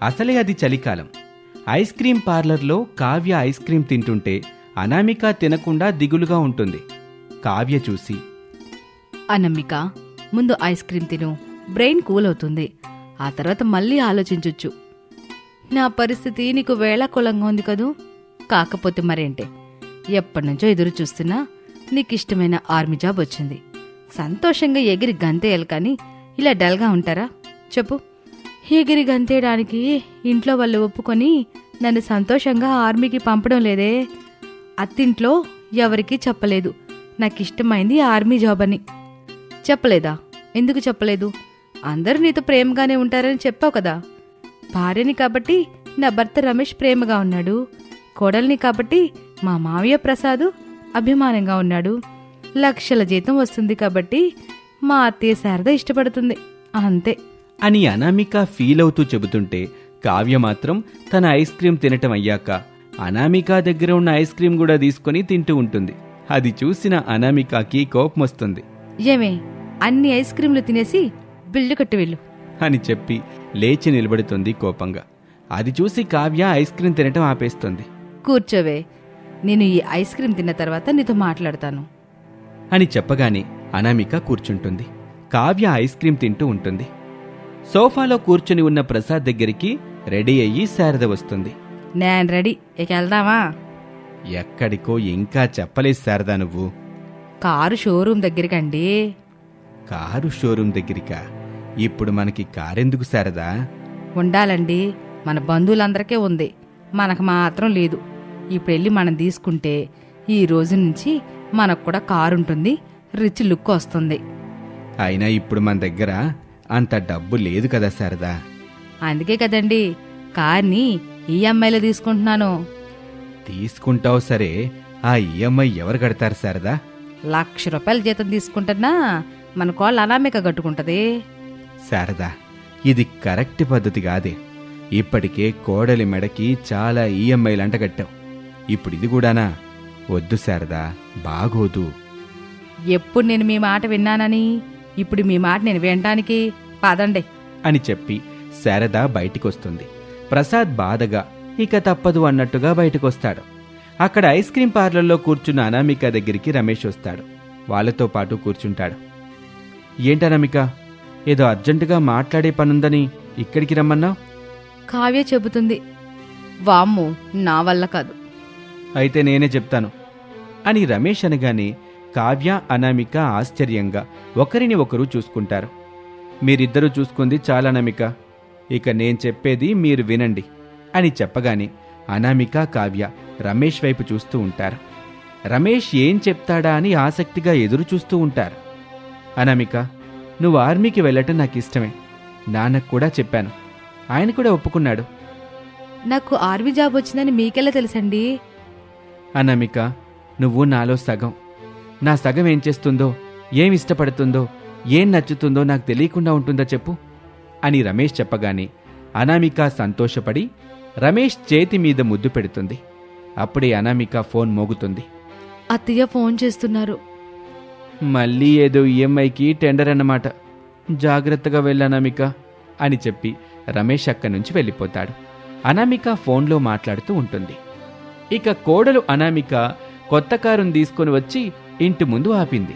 అసలే అది చలికాలం. ఐస్ క్రీం పార్లర్లో కావ్య ఐస్ క్రీం తింటుంటే అనామిక తినకుండా దిగులుగా ఉంటుంది. కావ్య చూసి, అనామిక, ముందు ఐస్ క్రీం తిను, బ్రెయిన్ కూల్ అవుతుంది. ఆ తర్వాత మళ్ళీ ఆలోచించొచ్చు. నా పరిస్థితి నీకు వేళాకోళంగా ఉంది కదూ. కాకపోతే మరేంటే, ఎప్పటినుంచో ఎదురు చూస్తున్నా నీకిష్టమైన ఆర్మీ జాబ్ వచ్చింది. సంతోషంగా ఎగిరి గంతేయాలి కానీ ఇలా డల్గా ఉంటారా చెప్పు? ఎగిరి గంతేయడానికి ఇంట్లో వాళ్ళు ఒప్పుకొని నన్ను సంతోషంగా ఆర్మీకి పంపడం లేదే. అత్తింట్లో ఎవరికీ చెప్పలేదు నాకిష్టమైంది ఆర్మీ జాబ్ అని. చెప్పలేదా? ఎందుకు చెప్పలేదు? అందరూ నీతో ప్రేమగానే ఉంటారని చెప్పావు కదా. భార్యని కాబట్టి నా భర్త రమేష్ ప్రేమగా ఉన్నాడు. కోడల్ని కాబట్టి మా మావయ్య ప్రసాదు అభిమానంగా ఉన్నాడు. లక్షల జీతం వస్తుంది కాబట్టి మా అత్తయ్య శారద ఇష్టపడుతుంది, అంతే అని అనామిక ఫీల్ అవుతూ చెబుతుంటే కావ్య మాత్రం తన ఐస్ క్రీం తినటం అయ్యాక అనామిక దగ్గర ఉన్న ఐస్ క్రీం కూడా తీసుకుని తింటూ ఉంటుంది. అది చూసిన అనామికకి కోపమొస్తుంది. ఏమే, అన్ని ఐస్ క్రీంలు తినేసి బిల్లు కట్టి వెళ్ళు అని చెప్పి లేచి నిలబడుతుంది కోపంగా. అది చూసి కావ్య ఐస్ క్రీం తినటం ఆపేస్తుంది. కూర్చోవే, నేను ఈ ఐస్ క్రీం తిన్న తర్వాత నీతో మాట్లాడతాను అని చెప్పగానే అనామిక కూర్చుంటుంది. కావ్య ఐస్ క్రీం తింటూ ఉంటుంది. సోఫాలో కూర్చుని ఉన్న ప్రసాద్ దగ్గరికి రెడీ అయ్యి శారద వస్తుంది. నేను రెడీ, ఇక వెళ్దామా? ఎక్కడికో ఇంకా చెప్పలేదు శారదా నువ్వు. కారు షోరూమ్ దగ్గరికండి. కారు షోరూమ్ దగ్గరికా? ఇప్పుడు మనకి కారెందుకు శారదా? ఉండాలండి, మన బంధువులందరికీ ఉంది, మనకు మాత్రం లేదు. ఇప్పుడెళ్ళి మనం తీసుకుంటే ఈ రోజు నుంచి మనకు కూడా కారుంటుంది, రిచ్ లుక్ వస్తుంది. అయినా ఇప్పుడు మన దగ్గర అంత డబ్బు లేదు కదా శారదా. అందుకే కదండి కార్ని ఈఎంఐలో తీసుకుంటున్నాను. తీసుకుంటావు సరే, ఆ ఈఎంఐ ఎవరు కడతారు శారదా? ₹1,00,000 జీతం తీసుకుంటున్నా మన కోళ్ళ అనామిక కట్టుకుంటది. శారదా, ఇది కరెక్ట్ పద్ధతి కాదే. ఇప్పటికే కోడలి మెడకి చాలా ఈఎంఐలంట కట్టావు, ఇప్పుడు ఇది కూడానా? వద్దు శారదా, బాగోదు. ఎప్పుడు నేను మీ మాట విన్నానని ఇప్పుడు మీ మాట నేను వినటానికి పదండి అని చెప్పి శారద బయటికొస్తుంది. ప్రసాద్ బాధగా ఇక తప్పదు అన్నట్టుగా బయటకొస్తాడు. అక్కడ ఐస్ క్రీం పార్లర్లో కూర్చున్న అనామిక దగ్గరికి రమేష్ వస్తాడు. వాళ్లతో పాటు కూర్చుంటాడు. ఏంటనామిక, ఏదో అర్జెంటుగా మాట్లాడే పనుందని ఇక్కడికి రమ్మన్నావు? కావ్య చెబుతుంది. వామ్మో, నా వల్ల కాదు. అయితే నేనే చెప్తాను అని రమేష్ అనగానే కావ్య అనామిక ఆశ్చర్యంగా ఒకరిని ఒకరు చూసుకుంటారు. మీరిద్దరూ చూసుకుంది చాలా అనామిక, ఇక నేను చెప్పేది మీరు వినండి అని చెప్పగానే అనామిక కావ్య రమేష్ వైపు చూస్తూ ఉంటారు. రమేష్ ఏం చెప్తాడా అని ఆసక్తిగా ఎదురు చూస్తూ ఉంటారు. అనామిక, నువ్వు ఆర్మీకి వెళ్ళటం నాకు ఇష్టమే. నాన్నకు కూడా చెప్పాను, ఆయన కూడా ఒప్పుకున్నాడు. నాకు ఆర్మీ జాబ్ వచ్చిందని మీకెలా తెలుసండి? అనామిక, నువ్వు నాలో సగం. నా సగం ఏం చేస్తుందో, ఏం ఇష్టపడుతుందో, ఏం నచ్చుతుందో నాకు తెలియకుండా ఉంటుందా చెప్పు అని రమేష్ చెప్పగానే అనామిక సంతోషపడి రమేష్ చేతి మీద ముద్దు పెడుతుంది. అప్పుడే అనామిక ఫోన్ మోగుతుంది. అత్తయ్య ఫోన్ చేస్తున్నారు. మళ్ళీ ఏదో ఈఎంఐకి టెండర్ అన్నమాట. జాగ్రత్తగా వెళ్ళనామిక అని చెప్పి రమేష్ అక్కడి నుంచి వెళ్ళిపోతాడు. అనామిక ఫోన్లో మాట్లాడుతూ ఉంటుంది. ఇక కోడలు అనామిక కొత్త కారును తీసుకొని వచ్చి ఇంటి ముందు ఆపింది.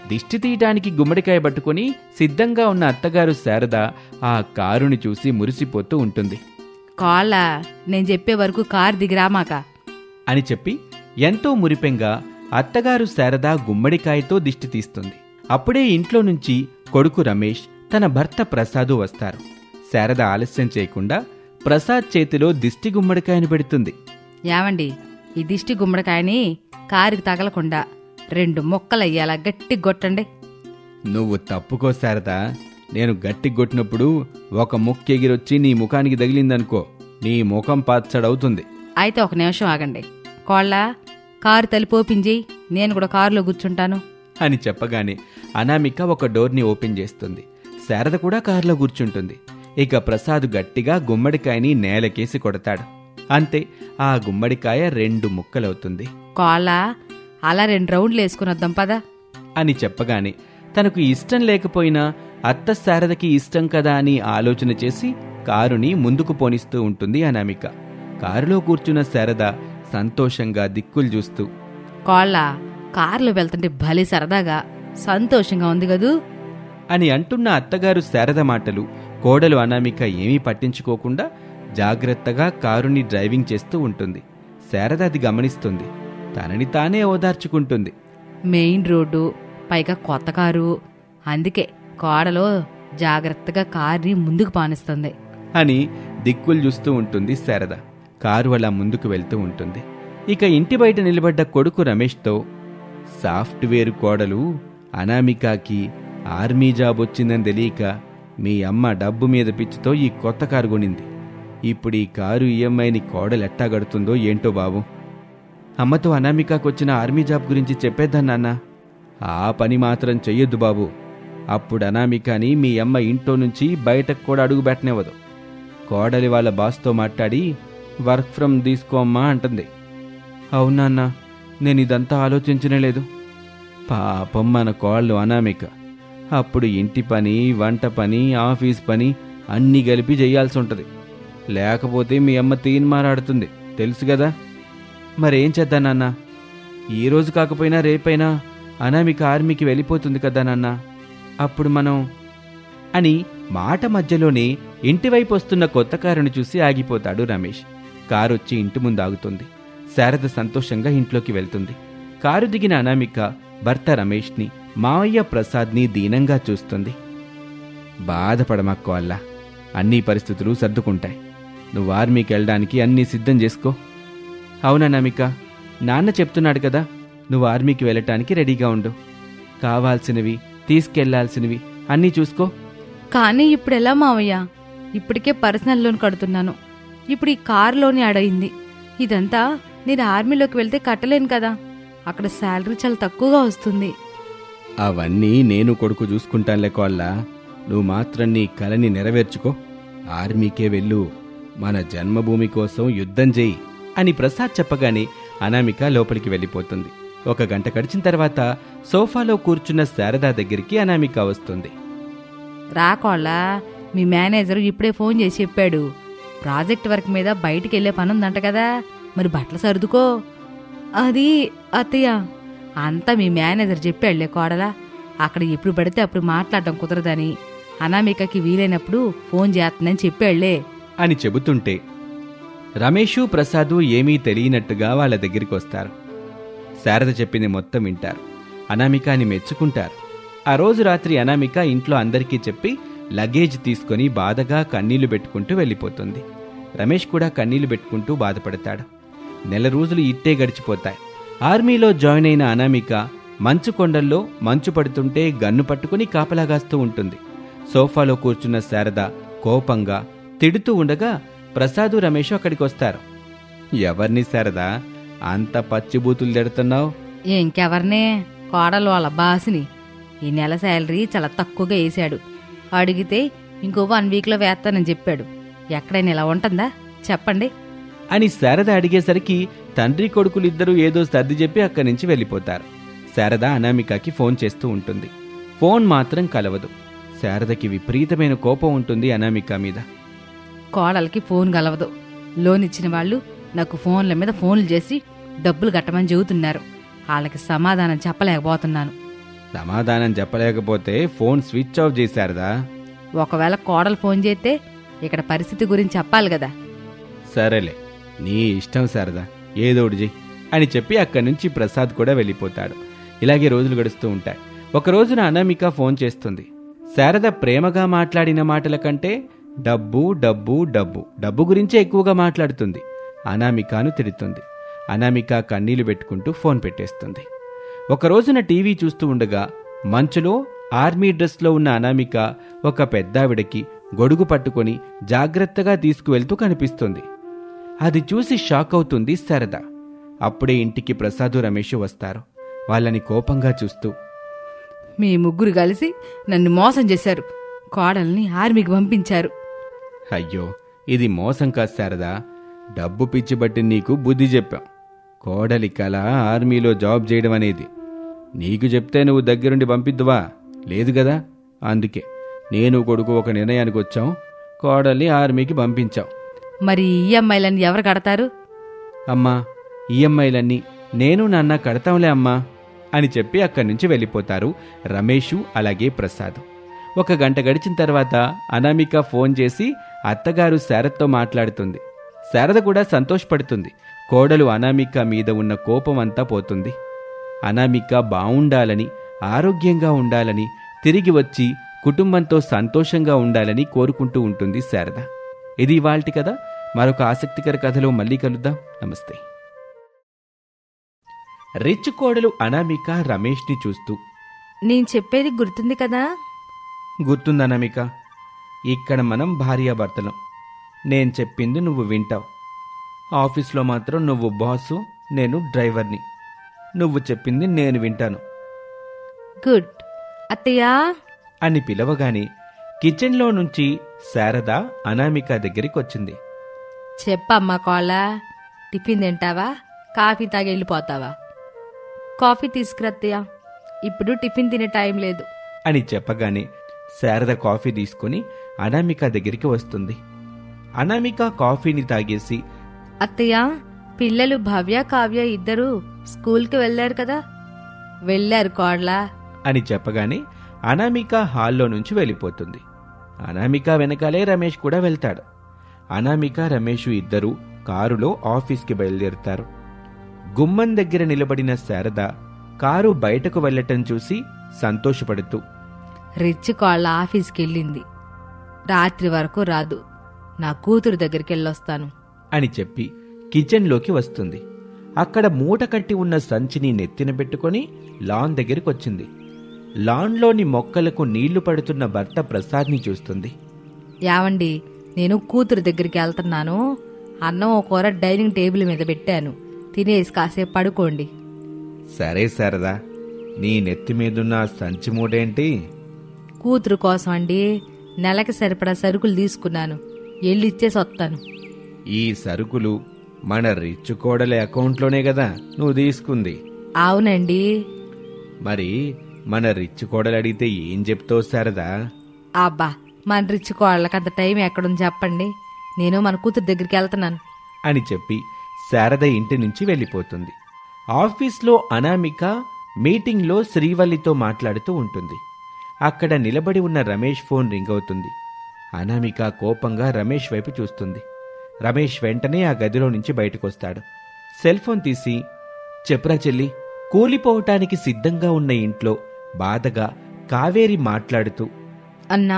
దిష్టి తీయటానికి గుమ్మడికాయ పట్టుకుని సిద్ధంగా ఉన్న అత్తగారు శారద ఆ కారుని చూసి మురిసిపోతూ ఉంటుంది. కాళ్ళ, నేను చెప్పే వరకు కారు దిగిరామాక అని చెప్పి ఎంతో మురిపెంగా అత్తగారు శారద గుమ్మడికాయతో దిష్టి తీస్తుంది. అప్పుడే ఇంట్లో నుంచి కొడుకు రమేష్, తన భర్త ప్రసాదు వస్తారు. శారద ఆలస్యం చేయకుండా ప్రసాద్ చేతిలో దిష్టి గుమ్మడికాయను పెడుతుంది. ఏమండి, ఈ దిష్టి గుమ్మడికాయని కారుకి తగలకుండా 2 ముక్కలయ్యేలా గట్టి కొట్టండి. నువ్వు తప్పుకో శారదా, నేను గట్టి కొట్టినప్పుడు ఒక ముక్క ఎగిరొచ్చి నీ ముఖానికి తగిలిందనుకో, నీ ముఖం పచ్చడవుతుంది. అయితే ఒక నిమిషం ఆగండి. కోళ్ళ, కారు తలుపు ఓపెన్ చేయి, నేను కూడా కారులో కూర్చుంటాను అని చెప్పగానే అనామిక ఒక డోర్ని ఓపెన్ చేస్తుంది. శారద కూడా కారులో కూర్చుంటుంది. ఇక ప్రసాద్ గట్టిగా గుమ్మడికాయని నేలకేసి కొడతాడు. అంతే, ఆ గుమ్మడికాయ 2 ముక్కలవుతుంది. కోళ్ళ, అలా 2 రౌండ్లు వేసుకుని వద్దాం పదా అని చెప్పగానే తనకు ఇష్టం లేకపోయినా అత్త శారదకి ఇష్టం కదా అని ఆలోచన చేసి కారుని ముందుకు పోనిస్తూ ఉంటుంది అనామిక. కారులో కూర్చున్న శారద సంతోషంగా దిక్కులు చూస్తూ, కోళ్ళ కారులో వెళ్తుంటే భలే సరదాగా సంతోషంగా ఉంది కదూ అని అంటున్న అత్తగారు శారద మాటలు కోడలు అనామిక ఏమీ పట్టించుకోకుండా జాగ్రత్తగా కారుని డ్రైవింగ్ చేస్తూ ఉంటుంది. శారద అది గమనిస్తుంది. తనని తానే ఓదార్చుకుంటుంది. మెయిన్ రోడ్డు, పైగా కొత్త కారు, అందుకే కోడలో జాగ్రత్తగా కార్ని ముందుకు పానిస్తుంది అని దిక్కులు చూస్తూ ఉంటుంది శారద. కారు అలా ముందుకు వెళ్తూ ఉంటుంది. ఇక ఇంటి బయట నిలబడ్డ కొడుకు రమేష్తో, సాఫ్ట్వేర్ కోడలు అనామికకి ఆర్మీ జాబ్ వచ్చిందని తెలియక మీ అమ్మ డబ్బు మీద పిచ్చితో ఈ కొత్త కారు కొనింది. ఇప్పుడు ఈ కారు ఈఎంఐని కోడలు ఎట్టా గడుతుందో ఏంటో బాబు. అమ్మతో అనామికకొచ్చిన ఆర్మీ జాబ్ గురించి చెప్పేద్దాం నాన్న. ఆ పని మాత్రం చెయ్యొద్దు బాబు. అప్పుడు అనామికని మీ అమ్మ ఇంట్లో నుంచి బయటకు కూడా అడుగు పెట్టనివ్వదు. కోడలి వాళ్ళ బాస్తో మాట్లాడి వర్క్ ఫ్రమ్ తీసుకోమ్మా అంటుంది. అవునాన్న, నేను ఇదంతా ఆలోచించనే లేదు. పాపం మన కోళ్ళు అనామిక అప్పుడు ఇంటి పని, వంట పని, ఆఫీస్ పని అన్నీ కలిపి చెయ్యాల్సి ఉంటుంది. లేకపోతే మీ అమ్మ తీన్మారాడుతుంది, తెలుసు కదా. మరేం చేద్దా నాన్న? ఈరోజు కాకపోయినా రేపైనా అనామిక ఆర్మీకి వెళ్ళిపోతుంది కదా నాన్న. అప్పుడు మనం అని మాట మధ్యలోనే ఇంటివైపు వస్తున్న కొత్త కారుని చూసి ఆగిపోతాడు రమేష్. కారొచ్చి ఇంటి ముందు ఆగుతుంది. శారద సంతోషంగా ఇంట్లోకి వెళ్తుంది. కారు దిగిన అనామిక భర్త రమేష్ని, మావయ్య ప్రసాద్ని దీనంగా చూస్తుంది. బాధపడమక్కో అల్లా, అన్ని పరిస్థితులు సర్దుకుంటాయి. నువ్వు ఆర్మీకి వెళ్ళడానికి అన్నీ సిద్ధం చేసుకో. అవుననామిక, నాన్న చెప్తున్నాడు కదా, నువ్వు ఆర్మీకి వెళ్ళటానికి రెడీగా ఉండు. కావాల్సినవి, తీసుకెళ్లాల్సినవి అన్నీ చూసుకో. కానీ ఇప్పుడెలా మావయ్య? ఇప్పటికే పర్సనల్ లోన్ కడుతున్నాను. ఇప్పుడు ఈ కారు లోన్ యాడ్ అయింది. ఇదంతా నేను ఆర్మీలోకి వెళ్తే కట్టలేను కదా. అక్కడ శాలరీ చాలా తక్కువగా వస్తుంది. అవన్నీ నేను కొడుకు చూసుకుంటానులే కోళ్ళ. నువ్వు మాత్రం నీ కలని నెరవేర్చుకో. ఆర్మీకే వెళ్ళు. మన జన్మభూమి కోసం యుద్ధం చేయి అని ప్రసాద్ చెప్పగానే అనామిక లోపలికి వెళ్ళిపోతుంది. 1 గంట గడిచిన తర్వాత సోఫాలో కూర్చున్న శారదా దగ్గరికి అనామిక వస్తుంది. రాకోళ్ళ, మీ మేనేజర్ ఇప్పుడే ఫోన్ చేసి చెప్పాడు. ప్రాజెక్ట్ వర్క్ మీద బయటికి వెళ్ళే పని ఉందంట కదా, మరి బట్టలు సర్దుకో. అది అత్తయ్య, అంతా మీ మేనేజర్ చెప్పాడులే కోడలా. అక్కడ ఎప్పుడు పడితే అప్పుడు మాట్లాడటం కుదరదని, అనామికకి వీలైనప్పుడు ఫోన్ చేస్తుందని చెప్పాళ్లే అని చెబుతుంటే రమేషు, ప్రసాదు ఏమీ తెలియనట్టుగా వాళ్ళ దగ్గరికి వస్తారు. శారద చెప్పింది మొత్తం వింటారు. అనామికని మెచ్చుకుంటారు. ఆ రోజు రాత్రి అనామిక ఇంట్లో అందరికీ చెప్పి లగేజ్ తీసుకుని బాధగా కన్నీళ్లు పెట్టుకుంటూ వెళ్ళిపోతుంది. రమేష్ కూడా కన్నీళ్లు పెట్టుకుంటూ బాధపడతాడు. 1 నెల రోజులు ఇట్టే గడిచిపోతాయి. ఆర్మీలో జాయిన్ అయిన అనామిక మంచు కొండల్లో మంచు పడుతుంటే గన్ను పట్టుకుని కాపలాగాస్తూ ఉంటుంది. సోఫాలో కూర్చున్న శారద కోపంగా తిడుతూ ఉండగా ప్రసాదు, రమేష్ అక్కడికొస్తారు. ఎవర్ని శారదా అంత పచ్చిబూతులు తిడుతున్నావు? ఇంకెవర్నే, కోడలు వాళ్ళ బాసిని. ఈ నెల శాలరీ చాలా తక్కువగా వేశాడు. అడిగితే ఇంకో 1 వీక్లో వేస్తానని చెప్పాడు. ఎక్కడైనా ఇలా ఉంటుందా చెప్పండి అని శారద అడిగేసరికి తండ్రి కొడుకులిద్దరూ ఏదో సర్ది చెప్పి అక్కడి నుంచి వెళ్ళిపోతారు. శారద అనామికకి ఫోన్ చేస్తూ ఉంటుంది. ఫోన్ మాత్రం కలవదు. శారదకి విపరీతమైన కోపం ఉంటుంది అనామిక మీద. కోడలికి ఫోన్ కలవదు. లోన్ ఇచ్చిన వాళ్ళు నాకు ఫోన్ల మీద ఫోన్లు చేసి డబ్బులు కట్టమని చెబుతున్నారు. వాళ్ళకి సమాధానం చెప్పలేకపోతున్నాను. సమాధానం చెప్పలేకపోతే ఫోన్ స్విచ్ ఆఫ్ చేశారదా? ఒకవేళ కోడలు ఫోన్ చేస్తే ఇక్కడ పరిస్థితి గురించి చెప్పాలి కదా. సరేలే, నీ ఇష్టం శారదా, ఏదోటి చెయ్యి అని చెప్పి అక్కడి నుంచి ప్రసాద్ కూడా వెళ్ళిపోతాడు. ఇలాగే రోజులు గడుస్తూ ఉంటాయి. ఒక రోజున అనామిక ఫోన్ చేస్తుంది. శారద ప్రేమగా మాట్లాడిన మాటల కంటే డబ్బు డబ్బు డబ్బు డబ్బు గురించే ఎక్కువగా మాట్లాడుతుంది. అనామికను తిడుతుంది. అనామిక కన్నీళ్లు పెట్టుకుంటూ ఫోన్ పెట్టేస్తుంది. ఒక రోజున టీవీ చూస్తూ ఉండగా మంచులో ఆర్మీ డ్రెస్లో ఉన్న అనామిక ఒక పెద్దావిడకి గొడుగు పట్టుకొని జాగ్రత్తగా తీసుకువెళ్తూ కనిపిస్తుంది. అది చూసి షాక్ అవుతుంది శారద. అప్పుడే ఇంటికి ప్రసాదు, రమేష్ వస్తారు. వాళ్ళని కోపంగా చూస్తూ, మీ ముగ్గురు కలిసి నన్ను మోసం చేశారు. కోడల్ని ఆర్మీకి పంపించారు. అయ్యో, ఇది మోసం కాదు శారదా. డబ్బు పిచ్చి బట్టి నీకు బుద్ధి చెప్పాం. కోడలి కల ఆర్మీలో జాబ్ చేయడం అనేది. నీకు చెప్తే నువ్వు దగ్గరుండి పంపిద్దువా? లేదు కదా. అందుకే నేను కొడుకు ఒక నిర్ణయానికి వచ్చాం. కోడల్ని ఆర్మీకి పంపించావు. మరి ఈఎంఐలను ఎవరు కడతారు? అమ్మా, ఈఎంఐలన్నీ నేను నాన్న కడతాంలే అమ్మా అని చెప్పి అక్కడి నుంచి వెళ్ళిపోతారు రమేషు అలాగే ప్రసాద్. 1 గంట గడిచిన తర్వాత అనామిక ఫోన్ చేసి అత్తగారు శారదతో మాట్లాడుతుంది. శారద కూడా సంతోషపడుతుంది. కోడలు అనామిక మీద ఉన్న కోపం అంతా పోతుంది. అనామిక బావుండాలని, ఆరోగ్యంగా ఉండాలని, తిరిగి వచ్చి కుటుంబంతో సంతోషంగా ఉండాలని కోరుకుంటూ ఉంటుంది శారద. ఇది ఇవాల్టి కథ. మరొక ఆసక్తికర కథలో మళ్ళీ కలుద్దాం. నమస్తే. రిచ్ కోడలు అనామిక రమేష్ని చూస్తూ, నేను చెప్పేది గుర్తుంది కదా? గుర్తుంది అనామిక. ఇక్కడ మనం భార్యాభర్తలం. నేను చెప్పింది నువ్వు వింటావు. ఆఫీస్లో మాత్రం నువ్వు బాసు, నేను డ్రైవర్ని. నువ్వు చెప్పింది నేను వింటాను. గుడ్. అత్తయ్యా అని పిలవగానే కిచెన్లో నుంచి శారద అనామిక దగ్గరికి వచ్చింది. చెప్పమ్మా కోళ్ళ, టిఫిన్ తింటావా, కాఫీ తాగి వెళ్ళిపోతావా? కాఫీ తీసుకురత్తయ్యా, ఇప్పుడు టిఫిన్ తినే టైం లేదు అని చెప్పగానే శారద కాఫీ తీసుకుని అనామిక దగ్గరికి వస్తుంది. అనామిక కాఫీని తాగేసి, అత్తయ్య, పిల్లలు భవ్య కావ్య ఇద్దరు స్కూల్కి వెళ్ళారు కదా? వెళ్ళారు కోళ్ళ అని చెప్పగానే అనామిక హాల్లో నుంచి వెళ్ళిపోతుంది. అనామిక వెనకాలే రమేష్ కూడా వెళ్తాడు. అనామిక రమేషు ఇద్దరూ కారులో ఆఫీస్కి బయలుదేరుతారు. గుమ్మం దగ్గర నిలబడిన శారద కారు బయటకు వెళ్లటం చూసి సంతోషపడుతూ, రిచ్ కోళ్ళ ఆఫీస్కి వెళ్ళింది, రాత్రి వరకు రాదు, నా కూతురు దగ్గరికి వెళ్ళొస్తాను అని చెప్పి కిచెన్లోకి వస్తుంది. అక్కడ మూట కట్టి ఉన్న సంచిని నెత్తిన పెట్టుకుని లాన్ దగ్గరికొచ్చింది. లాన్లోని మొక్కలకు నీళ్లు పడుతున్న భర్త ప్రసాద్ని చూస్తుంది. యావండి, నేను కూతురు దగ్గరికి వెళ్తున్నాను. అన్నం ఒక కూర డైనింగ్ టేబుల్ మీద పెట్టాను, తినేసి కాసేపు పడుకోండి. సరే శారదా, నీ నెత్తి మీదున్న సంచి మూడేంటి? కూతురు కోసం అండి, నెలకి సరిపడా సరుకులు తీసుకున్నాను, ఎళ్ళిచ్చేసి వస్తాను. ఈ సరుకులు మన రిచ్ కోడలి అకౌంట్లోనే కదా నువ్వు తీసుకుంది? అవునండి. మరి మన రిచ్ కోడలు అడిగితే ఏం చెప్తావు శారదా? అబ్బా, మన రిచ్ కోళ్ళకి అంత టైం ఎక్కడుంది చెప్పండి, నేను మన కూతురు దగ్గరికి వెళ్తున్నాను అని చెప్పి శారద ఇంటి నుంచి వెళ్ళిపోతుంది. ఆఫీస్లో అనామిక మీటింగ్లో శ్రీవల్లితో మాట్లాడుతూ ఉంటుంది. అక్కడ నిలబడి ఉన్న రమేష్ ఫోన్ రింగ్ అవుతుంది. అనామిక కోపంగా రమేష్ వైపు చూస్తుంది. రమేష్ వెంటనే ఆ గదిలో నుంచి బయటకొస్తాడు. సెల్ ఫోన్ తీసి, చెప్పురా చెల్లి. కూలిపోవటానికి సిద్ధంగా ఉన్న ఇంట్లో బాధగా కావేరి మాట్లాడుతూ, అన్నా,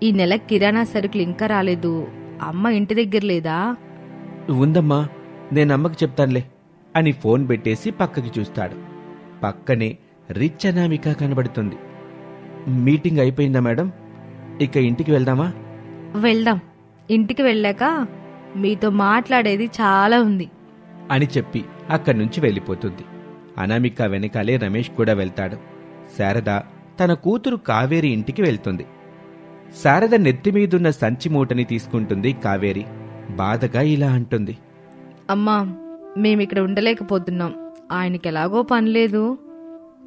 ఈ నెల కిరాణా సరుకులు ఇంకా రాలేదు, అమ్మ ఇంటి దగ్గర లేదా? ఉందమ్మా, నేను అమ్మకి చెప్తానులే అని ఫోన్ పెట్టేసి పక్కకి చూస్తాడు. పక్కనే రిచ్ అనామిక కనబడుతుంది. మీటింగ్ అయిపోయిందా మేడం? ఇక ఇంటికి వెళ్దామా? వెళ్దాం. ఇంటికి వెళ్ళాక మీతో మాట్లాడేది చాలా ఉంది అని చెప్పి అక్కడి నుంచి వెళ్ళిపోతుంది. అనామిక వెనకాలే రమేష్ కూడా వెళ్తాడు. శారద తన కూతురు కావేరి ఇంటికి వెళ్తుంది. శారద నెత్తిమీదున్న సంచి మూటని తీసుకుంటుంది కావేరి. బాధగా ఇలా అంటుంది, అమ్మా, మేమిక్కడ ఉండలేకపోతున్నాం, ఆయనకి ఎలాగో పనిలేదు.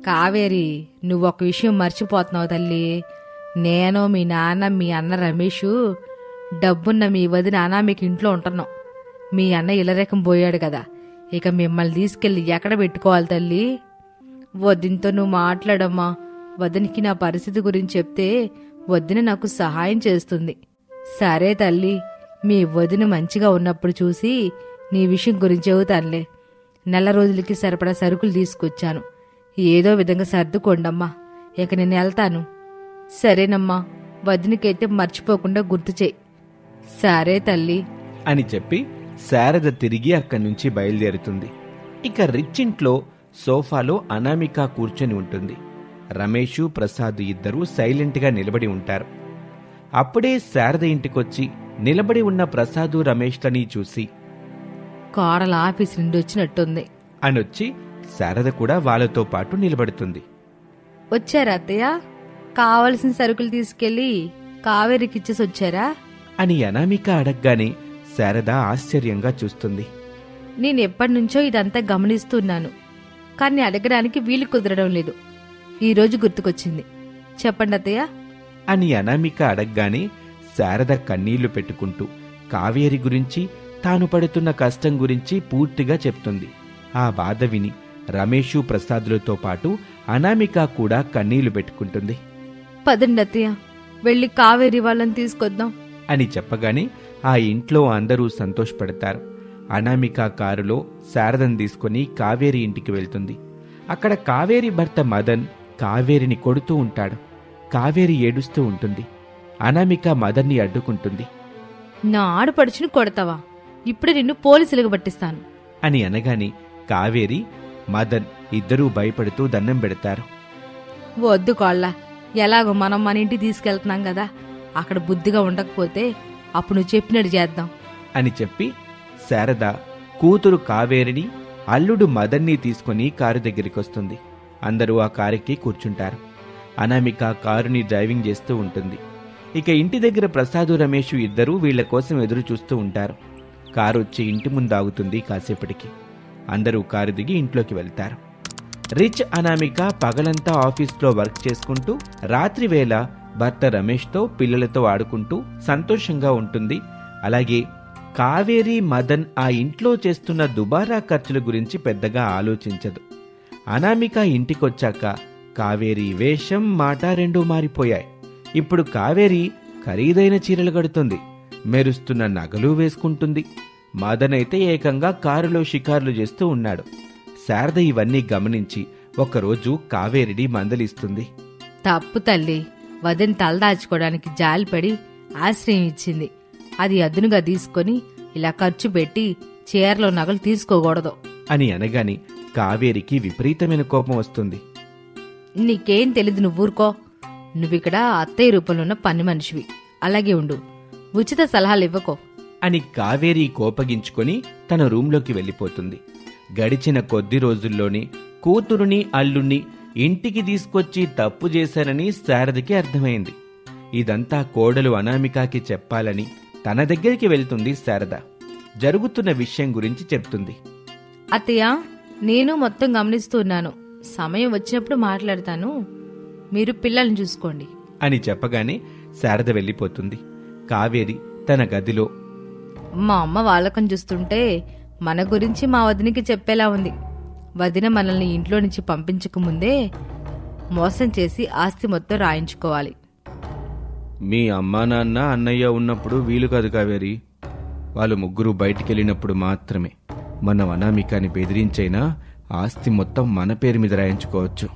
కావేరి, నువ్వొక విషయం మర్చిపోతున్నావు తల్లి. నేను, మీ నాన్న, మీ అన్న రమేషు, డబ్బున్న మీ వదిన అనామిక ఇంట్లో ఉంటున్నాం. మీ అన్న ఇలరేకం పోయాడు కదా, ఇక మిమ్మల్ని తీసుకెళ్ళి ఎక్కడ పెట్టుకోవాలి తల్లి? వదినతో నువ్వు మాట్లాడమ్మా. వదినికి నా పరిస్థితి గురించి చెప్తే వదిన నాకు సహాయం చేస్తుంది. సరే తల్లి, మీ వదిన మంచిగా ఉన్నప్పుడు చూసి నీ విషయం గురించి చెబుతానులే. 4 రోజులకి సరిపడా సరుకులు తీసుకొచ్చాను, ఏదో విధంగా సర్దుకోండమ్మా. ఇక నేను వెళ్తాను. సరేనమ్మా, వదినకైతే మర్చిపోకుండా గుర్తు చేయి. సరే తల్లి అని చెప్పి శారద తిరిగి అక్కడి నుంచి బయలుదేరుతుంది. ఇక రిచ్ ఇంట్లో సోఫాలో అనామిక కూర్చొని ఉంటుంది. రమేషు, ప్రసాద్ ఇద్దరూ సైలెంట్గా నిలబడి ఉంటారు. అప్పుడే శారద ఇంటికొచ్చి నిలబడి ఉన్న ప్రసాదు రమేష్లని చూసి, కోడల ఆఫీస్ నుండి వచ్చినట్టుంది అనొచ్చి శారద కూడా వాళ్ళతో పాటు నిలబడుతుంది. వచ్చారా అత్తయ్య? కావలసిన సరుకులు తీసుకెళ్లి కావేరికిచ్చేసి వచ్చారా అని అనామిక అడగగానే శారద ఆశ్చర్యంగా చూస్తుంది. నేను ఎప్పటినుంచో ఇదంతా గమనిస్తున్నాను, కానీ అడగడానికి వీలు కుదరడం లేదు. ఈరోజు గుర్తుకొచ్చింది. చెప్పండి అత్తయ్య అని అనామిక అడగగానే శారద కన్నీళ్లు పెట్టుకుంటూ కావేరి గురించి, తాను పడుతున్న కష్టం గురించి పూర్తిగా చెప్తుంది. ఆ బాధ విని రమేషు, ప్రసాదులతో పాటు అనామిక కూడా కన్నీళ్లు పెట్టుకుంటుంది. పదండి అత్తయ్య, వెళ్ళి కావేరి వాళ్ళని తీసుకొద్దాం అని చెప్పగానే ఆ ఇంట్లో అందరూ సంతోషపడతారు. అనామిక కారులో శారదను తీసుకుని కావేరి ఇంటికి వెళ్తుంది. అక్కడ కావేరి భర్త మదన్ కావేరిని కొడుతూ ఉంటాడు. కావేరి ఏడుస్తూ ఉంటుంది. అనామిక మదన్ని అడ్డుకుంటుంది. నా ఆడపడుచుని కొడతావా? ఇప్పుడే నిన్ను పోలీసులకు పట్టిస్తాను అని అనగానే కావేరి, మదన్ ఇద్దరూ భయపడుతూ దండం పెడతారు. వద్దు కోళ్ళ, ఎలాగో మనం మన ఇంటికి తీసుకెళ్తున్నాం కదా, అక్కడ బుద్ధిగా ఉండకపోతే అప్పుడు నువ్వు చెప్పినట్టు చేద్దాం అని చెప్పి శారద కూతురు కావేరిని, అల్లుడు మదన్ని తీసుకుని కారు దగ్గరికొస్తుంది. అందరూ ఆ కారుకి కూర్చుంటారు. అనామిక కారుని డ్రైవింగ్ చేస్తూ ఉంటుంది. ఇక ఇంటి దగ్గర ప్రసాదు, రమేషు ఇద్దరూ వీళ్ల కోసం ఎదురు చూస్తూ ఉంటారు. కారు వచ్చి ఇంటి ముందు ఆగుతుంది. కాసేపటికి అందరూ కారు దిగి ఇంట్లోకి వెళ్తారు. రిచ్ అనామిక పగలంతా ఆఫీస్లో వర్క్ చేసుకుంటూ రాత్రి వేళ భర్త రమేష్తో, పిల్లలతో ఆడుకుంటూ సంతోషంగా ఉంటుంది. అలాగే కావేరి, మదన్ ఆ ఇంట్లో చేస్తున్న దుబారా ఖర్చుల గురించి పెద్దగా ఆలోచించదు. అనామిక ఇంటికొచ్చాక కావేరి వేషం, మాట రెండూ మారిపోయాయి. ఇప్పుడు కావేరి ఖరీదైన చీరలు కడుతుంది, మెరుస్తున్న నగలు వేసుకుంటుంది. మదన్ అయితే ఏకంగా కారులో షికార్లు చేస్తూ ఉన్నాడు. శారద ఇవన్నీ గమనించి ఒకరోజు కావేరిని మందలిస్తుంది. తప్పు తల్లి, వదిన తలదాచుకోవడానికి జాలిపడి ఆశ్రయం ఇచ్చింది. అది అదునుగా తీసుకొని ఇలా ఖర్చు పెట్టి చీరలో నగలు తీసుకోకూడదు అని అనగాని కావేరికి విపరీతమైన కోపం వస్తుంది. నీకేం తెలీదు, నువ్వు ఊరుకో. నువ్విక్కడ అత్తయ్య రూపంలో ఉన్న పని మనిషివి, అలాగే ఉండు. ఉచిత సలహాలు ఇవ్వకో అని కావేరి కోపగించుకొని తన రూంలోకి వెళ్ళిపోతుంది. గడిచిన కొద్ది రోజుల్లోనే కూతురుని, అల్లుణ్ణి ఇంటికి తీసుకొచ్చి తప్పు చేశారని శారదకి అర్థమైంది. ఇదంతా కోడలు అనామికకి చెప్పాలని తన దగ్గరికి వెళ్తుంది శారద. జరుగుతున్న విషయం గురించి చెప్తుంది. అత్తయ్య, నేను మొత్తం గమనిస్తూ ఉన్నాను. సమయం వచ్చినప్పుడు మాట్లాడతాను, మీరు పిల్లల్ని చూసుకోండి అని చెప్పగానే శారద వెళ్ళిపోతుంది. కావేరి తన గదిలో, మా అమ్మ వాళ్ళకం చూస్తుంటే మన గురించి మా వదినికి చెప్పేలా ఉంది. వదిన మనల్ని ఇంట్లో నుంచి పంపించకముందే మోసం చేసి ఆస్తి మొత్తం రాయించుకోవాలి. మీ అమ్మా నాన్న, అన్నయ్య ఉన్నప్పుడు వీలు కాదు కావేరి. వాళ్ళు ముగ్గురు బయటికెళ్ళినప్పుడు మాత్రమే మనం అనామికాని బెదిరించైనా ఆస్తి మొత్తం మన పేరు మీద రాయించుకోవచ్చు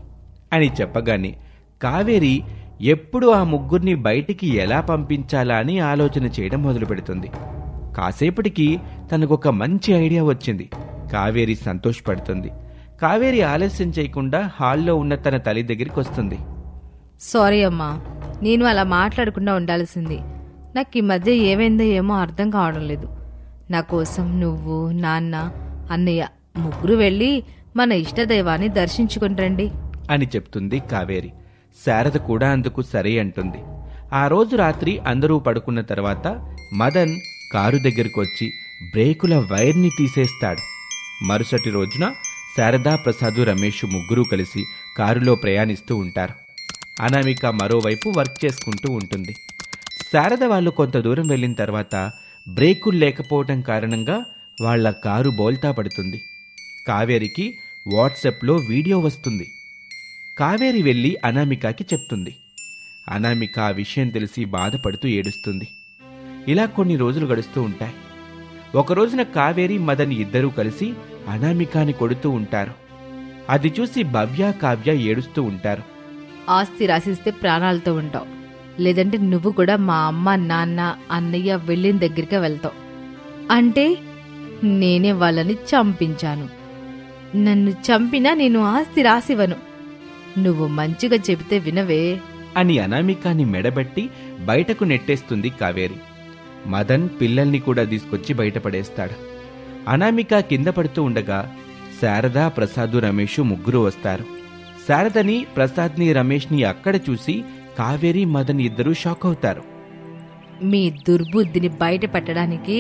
అని చెప్పగానే కావేరి ఎప్పుడు ఆ ముగ్గురిని బయటికి ఎలా పంపించాలా అని ఆలోచన చేయడం మొదలు పెడుతుంది. కాసేపటికి తనకొక మంచి ఐడియా వచ్చింది. కావేరి సంతోషపడుతుంది. కావేరి ఆలస్యం చేయకుండా హాల్లో ఉన్న తన తల్లి దగ్గరికి వస్తుంది. సారీ అమ్మా, నేను అలా మాట్లాడకుండా ఉండాల్సింది. నాకు ఈ మధ్య ఏమైందో ఏమో అర్థం కావడం లేదు. నా కోసం నువ్వు, నాన్న, అన్నయ్య ముగ్గురు వెళ్ళి మన ఇష్టదైవాన్ని దర్శించుకుంటండి అని చెప్తుంది కావేరి. శారద కూడా అందుకు సరే అంటుంది. ఆ రోజు రాత్రి అందరూ పడుకున్న తర్వాత మదన్ కారు దగ్గరకు వచ్చి బ్రేకుల వైర్ని తీసేస్తాడు. మరుసటి రోజున శారద, ప్రసాదు, రమేష్ ముగ్గురూ కలిసి కారులో ప్రయాణిస్తూ ఉంటారు. అనామిక మరోవైపు వర్క్ చేసుకుంటూ ఉంటుంది. శారద వాళ్ళు కొంత దూరం వెళ్ళిన తర్వాత బ్రేకులు లేకపోవటం కారణంగా వాళ్ల కారు బోల్తా పడుతుంది. కావేరికి వాట్సాప్లో వీడియో వస్తుంది. కావేరి వెళ్ళి అనామికకి చెప్తుంది. అనామిక ఆ విషయం తెలిసి బాధపడుతూ ఏడుస్తుంది. ఇలా కొన్ని రోజులు గడుస్తూ ఉంటాయి. ఒకరోజున కావేరి, మదన్ ఇద్దరూ కలిసి అనామికాని కొడుతూ ఉంటారు. అది చూసి భవ్య, కావ్య ఏడుస్తూ ఉంటారు. ఆస్తి రాసిస్తే ప్రాణాలతో ఉంటావు, లేదంటే నువ్వు కూడా మా అమ్మ, నాన్న, అన్నయ్య వెళ్ళిన దగ్గరికే వెళ్తావు. అంటే నేనే వాళ్ళని చంపించాను. నన్ను చంపినా నేను ఆస్తి రాసివ్వను. నువ్వు మంచిగా చెబితే వినవే అని అనామికాని మెడబెట్టి బయటకు నెట్టేస్తుంది కావేరి. మదన్ పిల్లల్ని కూడా తీసుకొచ్చి బయటపడేస్తాడు. అనామిక కింద పడుతూ ఉండగా శారద, ప్రసాదు, రమేష్ ముగ్గురు వస్తారు. శారదని, ప్రసాద్ని, రమేష్ని అక్కడ చూసి కావేరి, మదన్ ఇద్దరూ షాక్ అవుతారు. మీ దుర్బుద్ధిని బయట పెట్టడానికి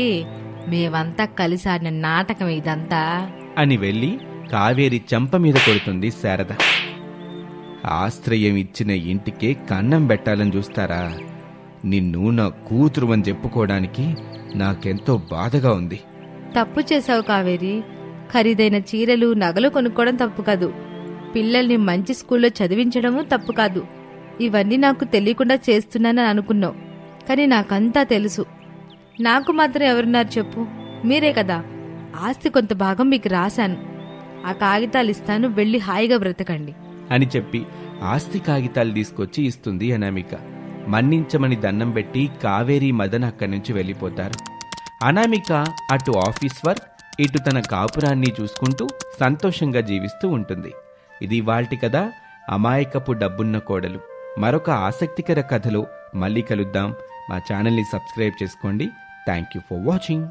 మేమంతా కలిసి ఆడిన నాటకం ఇదంతా అని వెళ్ళి కావేరి చెంప మీద కొడుతుంది శారద. ఆశ్రయం ఇచ్చిన ఇంటికే కన్నం పెట్టాలని చూస్తారా? నిన్ను నా కూతురు అని చెప్పుకోవడానికి నాకెంతో బాధగా ఉంది. తప్పు చేశావు కావేరి. ఖరీదైన చీరలు నగలు కొనుక్కోవడం తప్పు కాదు. పిల్లల్ని మంచి స్కూల్లో చదివించడము తప్పు కాదు. ఇవన్నీ నాకు తెలియకుండా చేస్తున్నానని అనుకున్నావు, కానీ నాకంతా తెలుసు. నాకు మాత్రం ఎవరున్నారు చెప్పు? మీరే కదా. ఆస్తి కొంత భాగం మీకు రాశాను. ఆ కాగితాలు ఇస్తాను, వెళ్ళి హాయిగా బ్రతకండి అని చెప్పి ఆస్తి కాగితాలు తీసుకొచ్చి ఇస్తుంది అనామిక. మన్నించమని దండం పెట్టి కావేరి మదన్ అక్కడి నుంచి వెళ్ళిపోతారు. అనామిక అటు ఆఫీస్ వర్క్, ఇటు తన కాపురాన్ని చూసుకుంటూ సంతోషంగా జీవిస్తూ ఉంటుంది. ఇది ఇవాల్టి కథ, అమాయకపు డబ్బున్న కోడలు. మరొక ఆసక్తికర కథలో మళ్ళీ కలుద్దాం. మా ఛానల్ని సబ్స్క్రైబ్ చేసుకోండి. Thank you for watching.